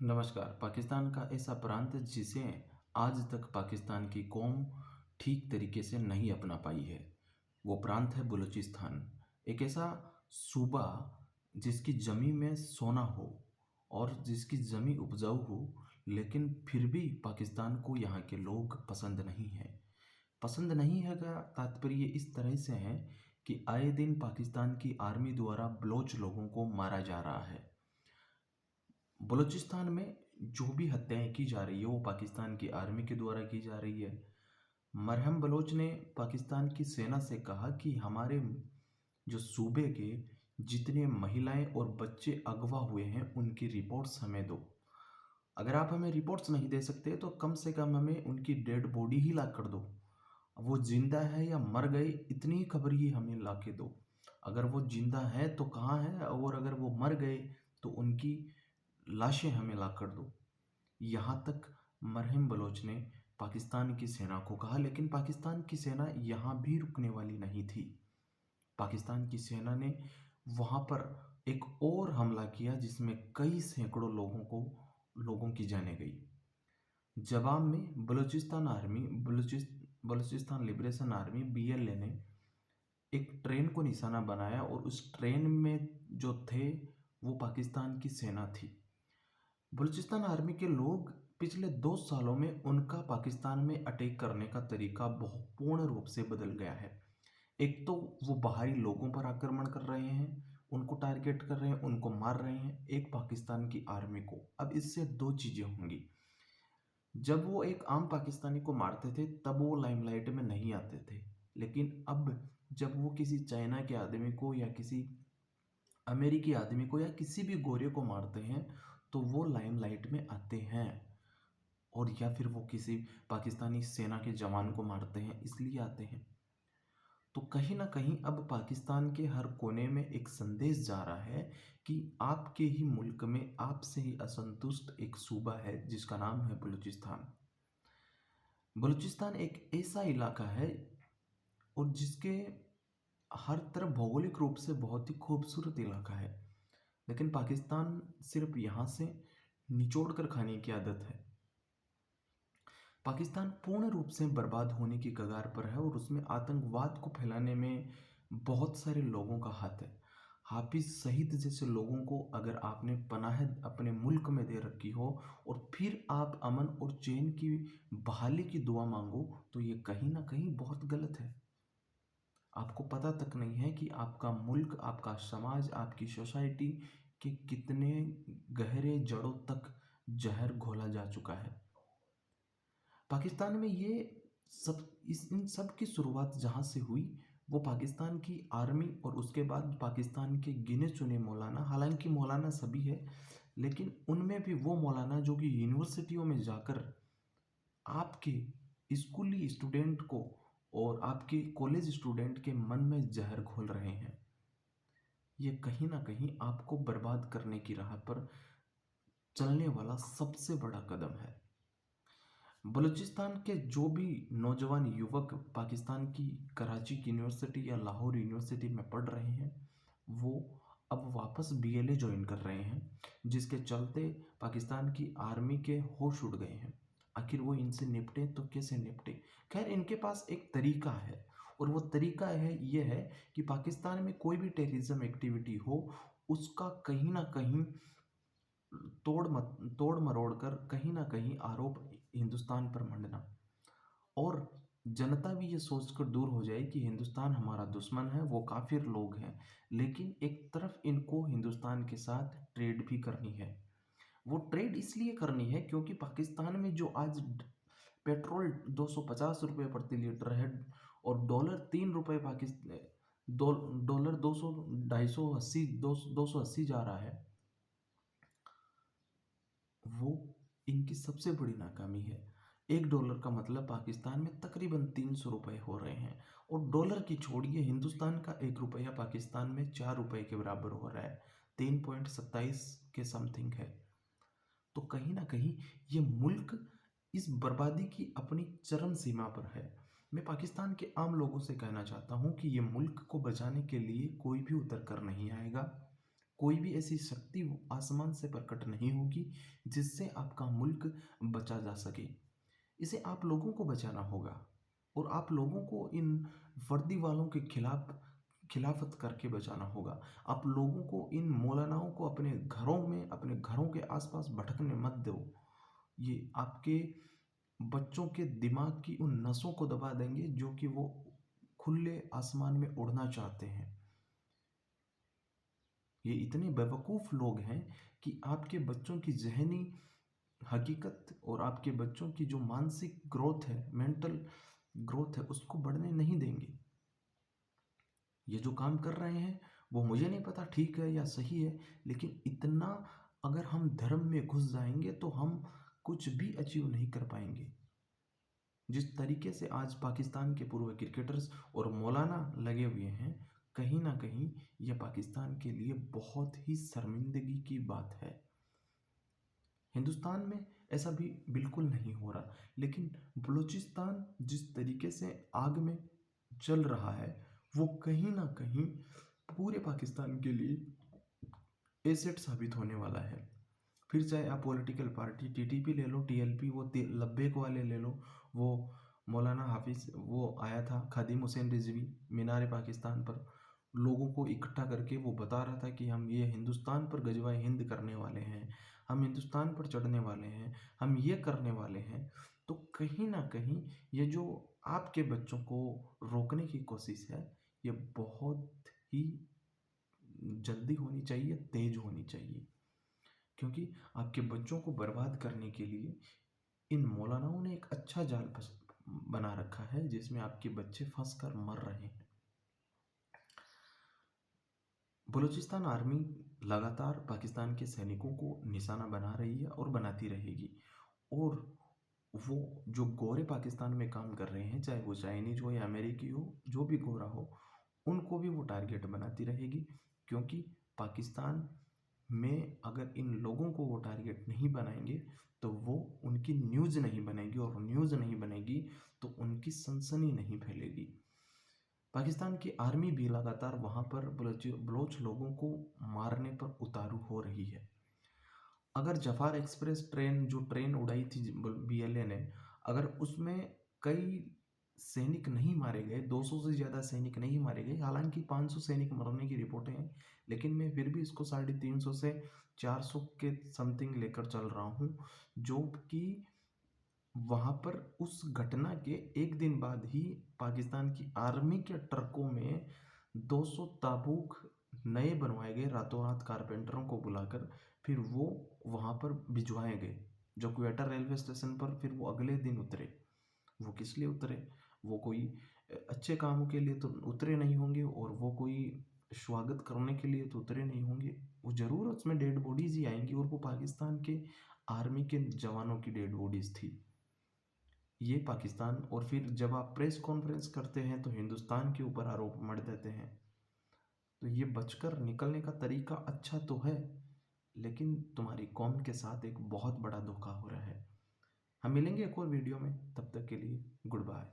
नमस्कार। पाकिस्तान का ऐसा प्रांत जिसे आज तक पाकिस्तान की कौम ठीक तरीके से नहीं अपना पाई है, वो प्रांत है बलूचिस्तान। एक ऐसा सूबा जिसकी ज़मीं में सोना हो और जिसकी ज़मीं उपजाऊ हो, लेकिन फिर भी पाकिस्तान को यहाँ के लोग पसंद नहीं हैं। पसंद नहीं है का तात्पर्य इस तरह से है कि आए दिन पाकिस्तान की आर्मी द्वारा बलोच लोगों को मारा जा रहा है। बलूचिस्तान में जो भी हत्याएं की जा रही है वो पाकिस्तान की आर्मी के द्वारा की जा रही है। मरहम बलोच ने पाकिस्तान की सेना से कहा कि हमारे जो सूबे के जितने महिलाएं और बच्चे अगवा हुए हैं उनकी रिपोर्ट्स हमें दो। अगर आप हमें रिपोर्ट्स नहीं दे सकते तो कम से कम हमें उनकी डेड बॉडी ही ला कर दो। वो जिंदा है या मर गए इतनी ही खबर ही हमें ला के दो। अगर वो जिंदा है तो कहाँ है, और अगर वो मर गए तो उनकी लाशें हमें ला कर दो। यहाँ तक मरहम बलोच ने पाकिस्तान की सेना को कहा, लेकिन पाकिस्तान की सेना यहाँ भी रुकने वाली नहीं थी। पाकिस्तान की सेना ने वहाँ पर एक और हमला किया जिसमें कई सैकड़ों लोगों की जानें गई। जवाब में बलूचिस्तान लिबरेशन आर्मी BLA ने एक ट्रेन को निशाना बनाया और उस ट्रेन में जो थे वो पाकिस्तान की सेना थी। बलूचिस्तान आर्मी के लोग पिछले 2 सालों में उनका पाकिस्तान में अटैक करने का तरीका बहुत पूर्ण रूप से बदल गया है। एक तो वो बाहरी लोगों पर आक्रमण कर रहे हैं, उनको टारगेट कर रहे हैं, उनको मार रहे हैं, एक पाकिस्तान की आर्मी को। अब इससे दो चीज़ें होंगी। जब वो एक आम पाकिस्तानी को मारते थे तब वो लाइमलाइट में नहीं आते थे, लेकिन अब जब वो किसी चाइना के आदमी को या किसी अमेरिकी आदमी को या किसी भी गोरे को मारते हैं तो वो लाइमलाइट में आते हैं। और या फिर वो किसी पाकिस्तानी सेना के जवान को मारते हैं इसलिए आते हैं। तो कहीं ना कहीं अब पाकिस्तान के हर कोने में एक संदेश जा रहा है कि आपके ही मुल्क में आपसे ही असंतुष्ट एक सूबा है जिसका नाम है बलूचिस्तान। बलूचिस्तान एक ऐसा इलाका है और जिसके हर तरफ भौगोलिक रूप से बहुत ही खूबसूरत इलाका है, लेकिन पाकिस्तान सिर्फ यहाँ से निचोड़ कर खाने की आदत है। पाकिस्तान पूर्ण रूप से बर्बाद होने की कगार पर है और उसमें आतंकवाद को फैलाने में बहुत सारे लोगों का हाथ है। हाफिज सईद जैसे लोगों को अगर आपने पनाह अपने मुल्क में दे रखी हो और फिर आप अमन और चैन की बहाली की दुआ मांगो तो ये कहीं ना कहीं बहुत गलत है। आपको पता तक नहीं है कि आपका मुल्क, आपका समाज, आपकी सोसाइटी के कितने गहरे जड़ों तक जहर घोला जा चुका है। पाकिस्तान में ये सब इन सब की शुरुआत जहाँ से हुई वो पाकिस्तान की आर्मी और उसके बाद पाकिस्तान के गिने चुने मौलाना, हालांकि मौलाना सभी है लेकिन उनमें भी वो मौलाना जो कि यूनिवर्सिटियों में जाकर आपके स्कूली स्टूडेंट को और आपके कॉलेज स्टूडेंट के मन में जहर घोल रहे हैं। ये कहीं ना कहीं आपको बर्बाद करने की राह पर चलने वाला सबसे बड़ा कदम है। बलूचिस्तान के जो भी नौजवान युवक पाकिस्तान की कराची की यूनिवर्सिटी या लाहौर यूनिवर्सिटी में पढ़ रहे हैं वो अब वापस BLA ज्वाइन कर रहे हैं, जिसके चलते पाकिस्तान की आर्मी के होश उड़ गए हैं। आखिर वो इनसे निपटे तो कैसे निपटे। खैर इनके पास एक तरीका है और वो तरीका ये है कि पाकिस्तान में कोई भी टेररिज्म एक्टिविटी हो उसका कहीं ना कहीं तोड़ मरोड़ कर कहीं ना कहीं आरोप हिंदुस्तान पर मंडना, और जनता भी ये सोचकर दूर हो जाए कि हिंदुस्तान हमारा दुश्मन है, वो काफिर लोग हैं। लेकिन एक तरफ इनको हिंदुस्तान के साथ ट्रेड भी करनी है। वो ट्रेड इसलिए करनी है क्योंकि पाकिस्तान में जो आज पेट्रोल 250 रुपये प्रति लीटर है और डॉलर 3 रुपये पाकिस्तान डॉलर 200 250 280 जा रहा है, वो इनकी सबसे बड़ी नाकामी है। $1 का मतलब पाकिस्तान में तकरीबन 300 रुपये हो रहे हैं और डॉलर की छोड़िए हिंदुस्तान का 1 रुपया पाकिस्तान में 4 रुपये के बराबर हो रहा है, 3.27 के समथिंग है। तो कहीं ना कहीं ये मुल्क इस बर्बादी की अपनी चरम सीमा पर है। मैं पाकिस्तान के आम लोगों से कहना चाहता हूँ कि ये मुल्क को बचाने के लिए कोई भी उतर कर नहीं आएगा, कोई भी ऐसी शक्ति आसमान से प्रकट नहीं होगी जिससे आपका मुल्क बचा जा सके। इसे आप लोगों को बचाना होगा और आप लोगों को इन वर्दी वालों के खिलाफत करके बचाना होगा। आप लोगों को इन मौलानाओं को अपने घरों में, अपने घरों के आसपास भटकने मत दो। ये आपके बच्चों के दिमाग की उन नसों को दबा देंगे जो कि वो खुले आसमान में उड़ना चाहते हैं। ये इतने बेवकूफ़ लोग हैं कि आपके बच्चों की ज़हनी हकीकत और आपके बच्चों की जो मानसिक ग्रोथ है, मेंटल ग्रोथ है, उसको बढ़ने नहीं देंगे। ये जो काम कर रहे हैं वो मुझे नहीं पता ठीक है या सही है, लेकिन इतना अगर हम धर्म में घुस जाएंगे तो हम कुछ भी अचीव नहीं कर पाएंगे। जिस तरीके से आज पाकिस्तान के पूर्व क्रिकेटर्स और मौलाना लगे हुए हैं, कहीं ना कहीं यह पाकिस्तान के लिए बहुत ही शर्मिंदगी की बात है। हिंदुस्तान में ऐसा भी बिल्कुल नहीं हो रहा, लेकिन बलूचिस्तान जिस तरीके से आग में जल रहा है वो कहीं ना कहीं पूरे पाकिस्तान के लिए एसेट साबित होने वाला है। फिर चाहे आप पॉलिटिकल पार्टी टीटीपी ले लो, टीएलपी वो लब्बैक वाले ले लो, वो मौलाना हाफिज वो आया था, खादिम हुसैन रिजवी मीनार पाकिस्तान पर लोगों को इकट्ठा करके वो बता रहा था कि हम ये हिंदुस्तान पर गजवाए हिंद करने वाले हैं, हम हिंदुस्तान पर चढ़ने वाले हैं, हम ये करने वाले हैं। तो कहीं ना कहीं ये जो आपके बच्चों को रोकने की कोशिश है, ये बहुत ही जल्दी होनी चाहिए, तेज होनी चाहिए। क्योंकि आपके बच्चों को बर्बाद करने के लिए इन मौलानाओं ने एक अच्छा जाल बना रखा है जिसमें आपके बच्चे फंस कर मर रहे हैं। बलूचिस्तान आर्मी लगातार पाकिस्तान के सैनिकों को निशाना बना रही है और बनाती रहेगी, और वो जो गोरे पाकिस्तान में काम कर रहे हैं, चाहे वो चाइनीज हो या अमेरिकी हो, जो भी गोरा हो, उनको भी वो टारगेट बनाती रहेगी। क्योंकि पाकिस्तान में अगर इन लोगों को वो टारगेट नहीं बनाएंगे तो वो उनकी न्यूज़ नहीं बनेगी, और न्यूज़ नहीं बनेगी तो उनकी सनसनी नहीं फैलेगी। पाकिस्तान की आर्मी भी लगातार वहाँ पर बलोच लोगों को मारने पर उतारू हो रही है। अगर जफार एक्सप्रेस ट्रेन जो ट्रेन उड़ाई थी बीएलए ने, अगर उसमें कई सैनिक नहीं मारे गए, 200 से ज़्यादा सैनिक नहीं मारे गए, हालांकि 500 सैनिक मरने की रिपोर्टें हैं, लेकिन मैं फिर भी इसको 350 से 400 के समथिंग लेकर चल रहा हूँ। जो कि वहाँ पर उस घटना के एक दिन बाद ही पाकिस्तान की आर्मी के ट्रकों में 200 ताबूक नए बनवाए गए, रातों रात कारपेंटरों को बुलाकर फिर वो वहाँ पर भिजवाए गए, जो क्वेटा रेलवे स्टेशन पर फिर वो अगले दिन उतरे। वो किस लिए उतरे? वो कोई अच्छे कामों के लिए तो उतरे नहीं होंगे, और वो कोई स्वागत करने के लिए तो उतरे नहीं होंगे। वो ज़रूर उसमें डेड बॉडीज़ ही आएंगी, और वो पाकिस्तान के आर्मी के जवानों की डेड बॉडीज़ थी। ये पाकिस्तान, और फिर जब आप प्रेस कॉन्फ्रेंस करते हैं तो हिंदुस्तान के ऊपर आरोप मढ़ देते हैं। तो ये बचकर निकलने का तरीका अच्छा तो है, लेकिन तुम्हारी कौम के साथ एक बहुत बड़ा धोखा हो रहा है। हम मिलेंगे एक और वीडियो में, तब तक के लिए गुड बाय।